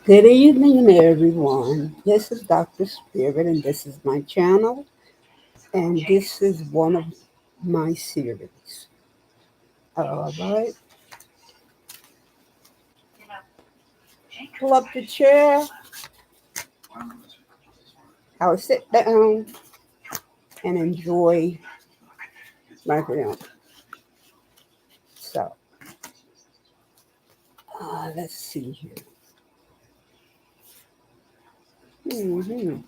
Good evening, everyone. This is Dr. Spirit, and this is my channel, and this is one of my series. All right, pull up the chair, I'll sit down and enjoy my film. So, let's see here. Mhm.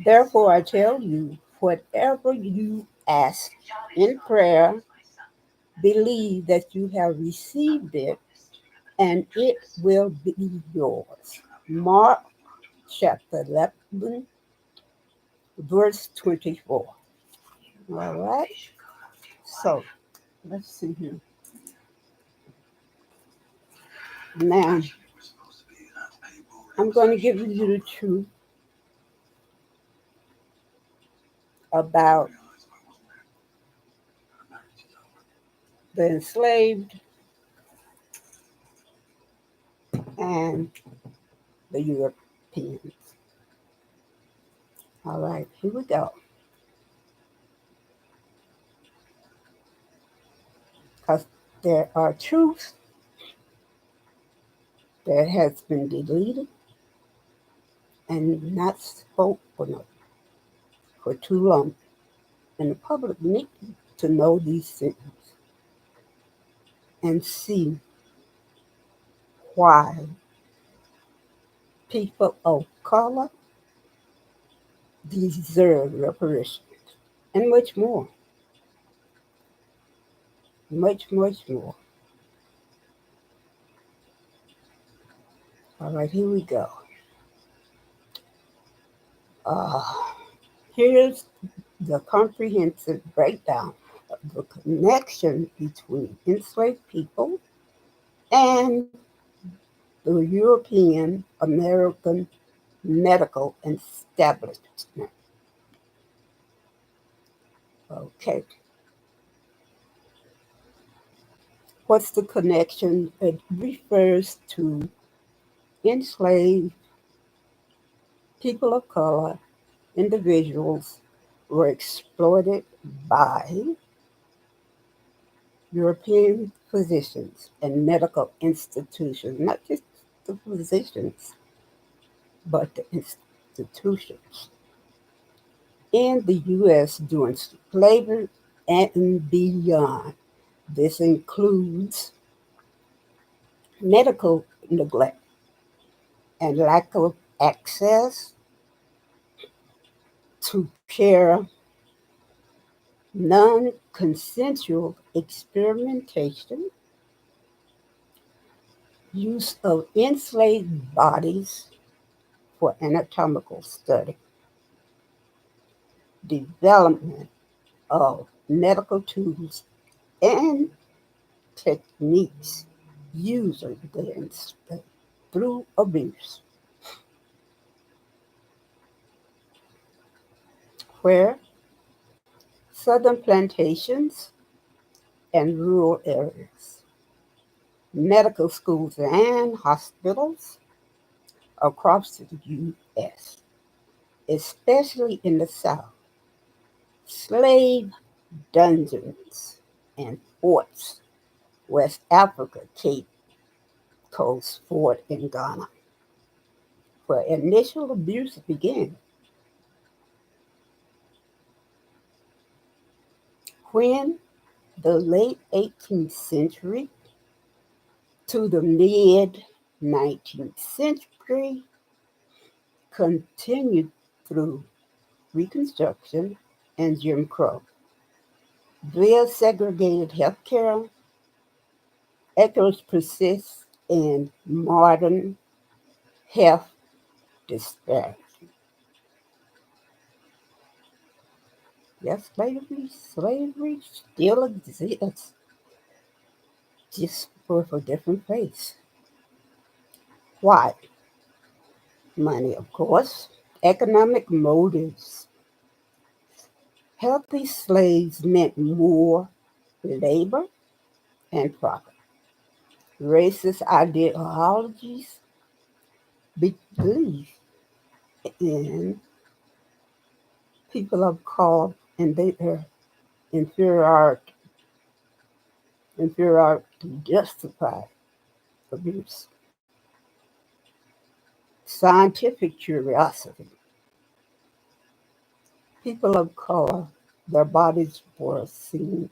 Therefore, I tell you, whatever you ask in prayer, believe that you have received it and it will be yours. Mark chapter 11, verse 24. All right. So let's see here. Now, I'm going to give you the truth about the enslaved and the Europeans. All right, here we go. Because there are truths that has been deleted and not spoken of for too long. And the public need to know these things and see why people of color deserve reparations and much more, much more. All right, here we go. Uh, Here's the comprehensive breakdown of the connection between enslaved people and the European American medical establishment. Okay, what's the connection? It refers to enslaved people of color individuals were exploited by European physicians and medical institutions, not just the physicians, but the institutions in the U.S. during slavery and beyond. This includes medical neglect and lack of access to care, non consensual experimentation, use of enslaved bodies for anatomical study, development of medical tools and techniques used against through abuse, where southern plantations and rural areas, medical schools and hospitals across the U.S., especially in the South, slave dungeons and forts, West Africa, Cape Coast Fort in Ghana, where initial abuse began. When the late 18th century to the mid 19th century continued through Reconstruction and Jim Crow. Their segregated healthcare echoes persist in modern health disparity. Yes, slavery still exists, just with a different face. Why? Money, of course. Economic motives. Healthy slaves meant more labor, and property. Racist ideologies, belief in people of color and their inferiority, inferiority justify abuse. Scientific curiosity. People of color, their bodies were seen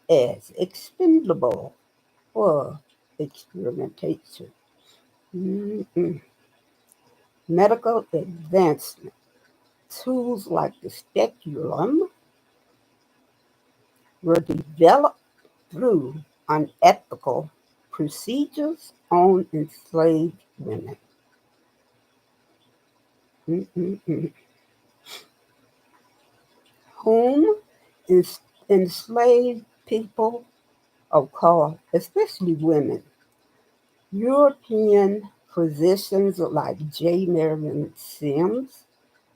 as expendable for experimentation. Mm-mm. Medical advancement. Tools like the speculum were developed through unethical procedures on enslaved women. Mm-mm-mm. Whom enslaved people of color, especially women, European physicians like J. Marion Sims,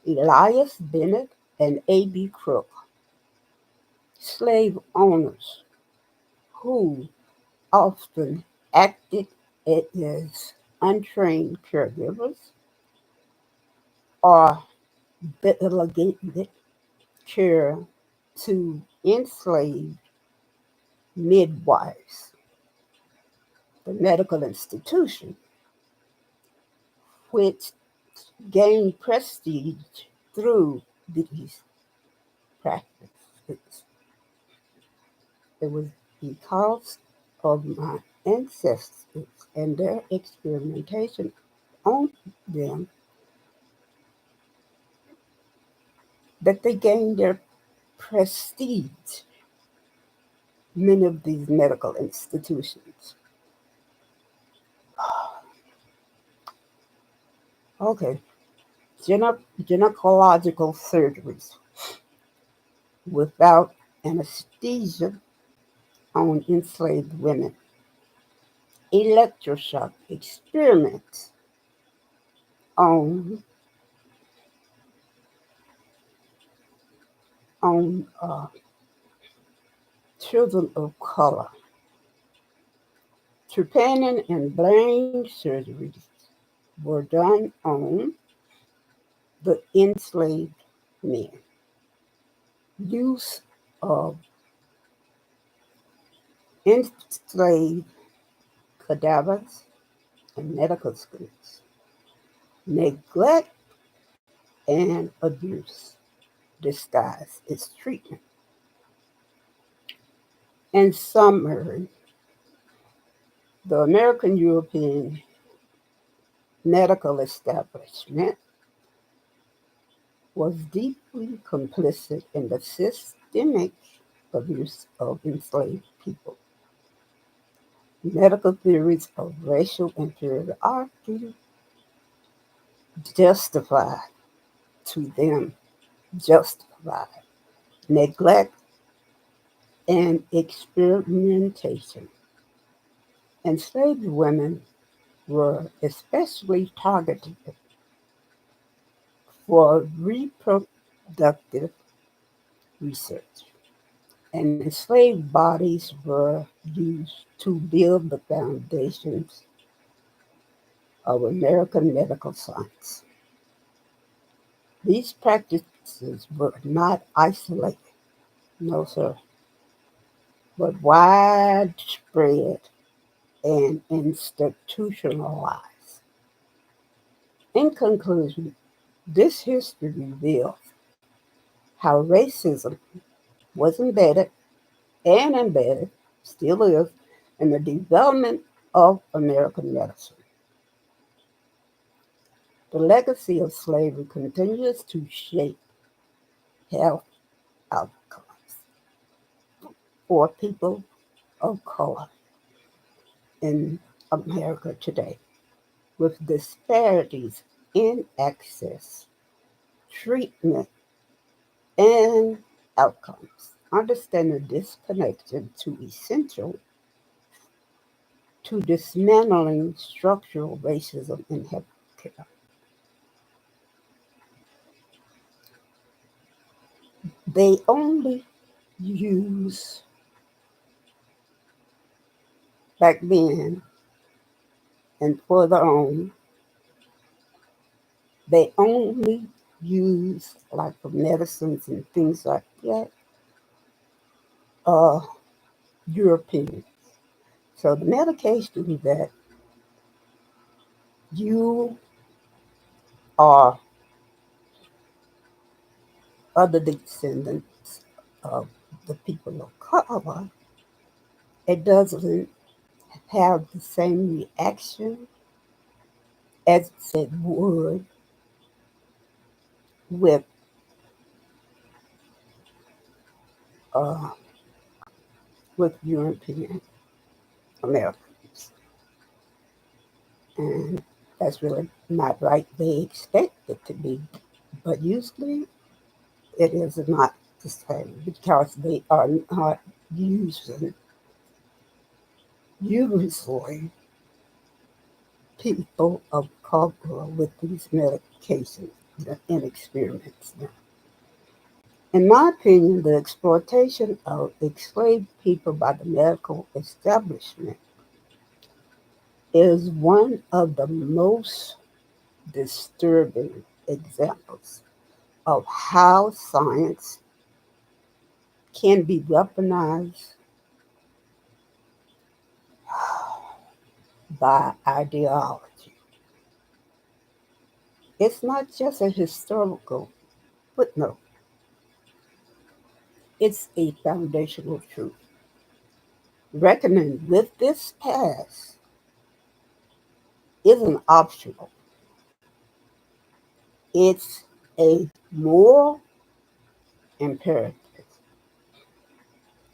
Elias Bennett, and A.B. Crook, slave owners who often acted as untrained caregivers or delegated care to enslaved midwives. The medical institution, which gained prestige through these practices. It was because of my ancestors and their experimentation on them that they gained their prestige, many of these medical institutions. Okay, gynecological surgeries without anesthesia on enslaved women, electroshock experiments on on children of color, trepanning and brain surgeries were done on the enslaved men. Use of enslaved cadavers and medical schools, neglect and abuse disguised as treatment. In summary, the American European medical establishment was deeply complicit in the systemic abuse of enslaved people. Medical theories of racial inferiority justify to them justify neglect and experimentation. Enslaved women were especially targeted for reproductive research, and enslaved bodies were used to build the foundations of American medical science. These practices were not isolated, no, sir, but widespread and institutionalized. In conclusion, this history reveals how racism was embedded, still is, in the development of American medicine. The legacy of slavery continues to shape health outcomes for people of color in America today, with disparities in access, treatment, and outcomes. Understanding this connection to essential to dismantling structural racism in healthcare. They only use back then and further on, they only use, like for medicines and things like that, uh, European. So the medication that you or other descendants of the people of color, it doesn't have the same reaction as it would with uh, with European Americans, and that's really not right. They expect it to be, but usually it is not the same because they are not using usually people of color with these medications and experiments. In my opinion, the exploitation of enslaved people by the medical establishment is one of the most disturbing examples of how science can be weaponized by ideology. It's not just a historical footnote, it's a foundational truth. Reckoning with this past isn't optional, it's a moral imperative.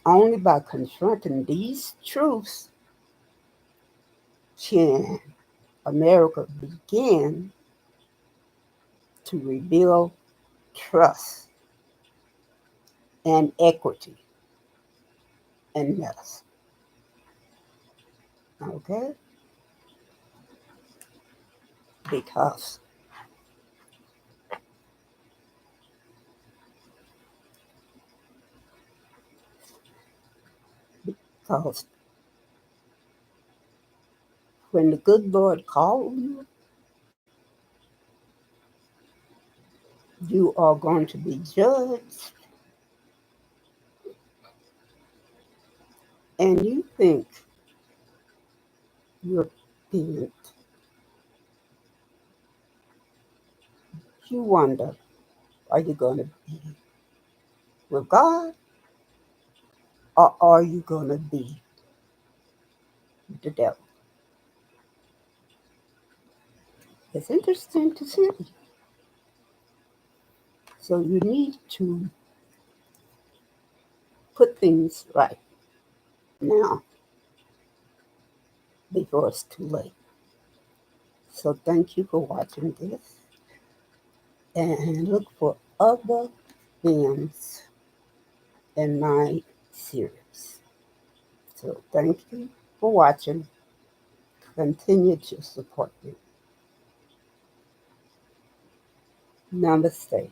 Only by confronting these truths can America begin to rebuild trust and equity in medicine. Okay? Because because when the good Lord calls you, you are going to be judged, and you think you're being, you wonder, are you going to be with God or are you going to be the devil? It's interesting to see. So you need to put things right now before it's too late. So thank you for watching this and look for other films in my series. So thank you for watching. Continue to support me. Namaste.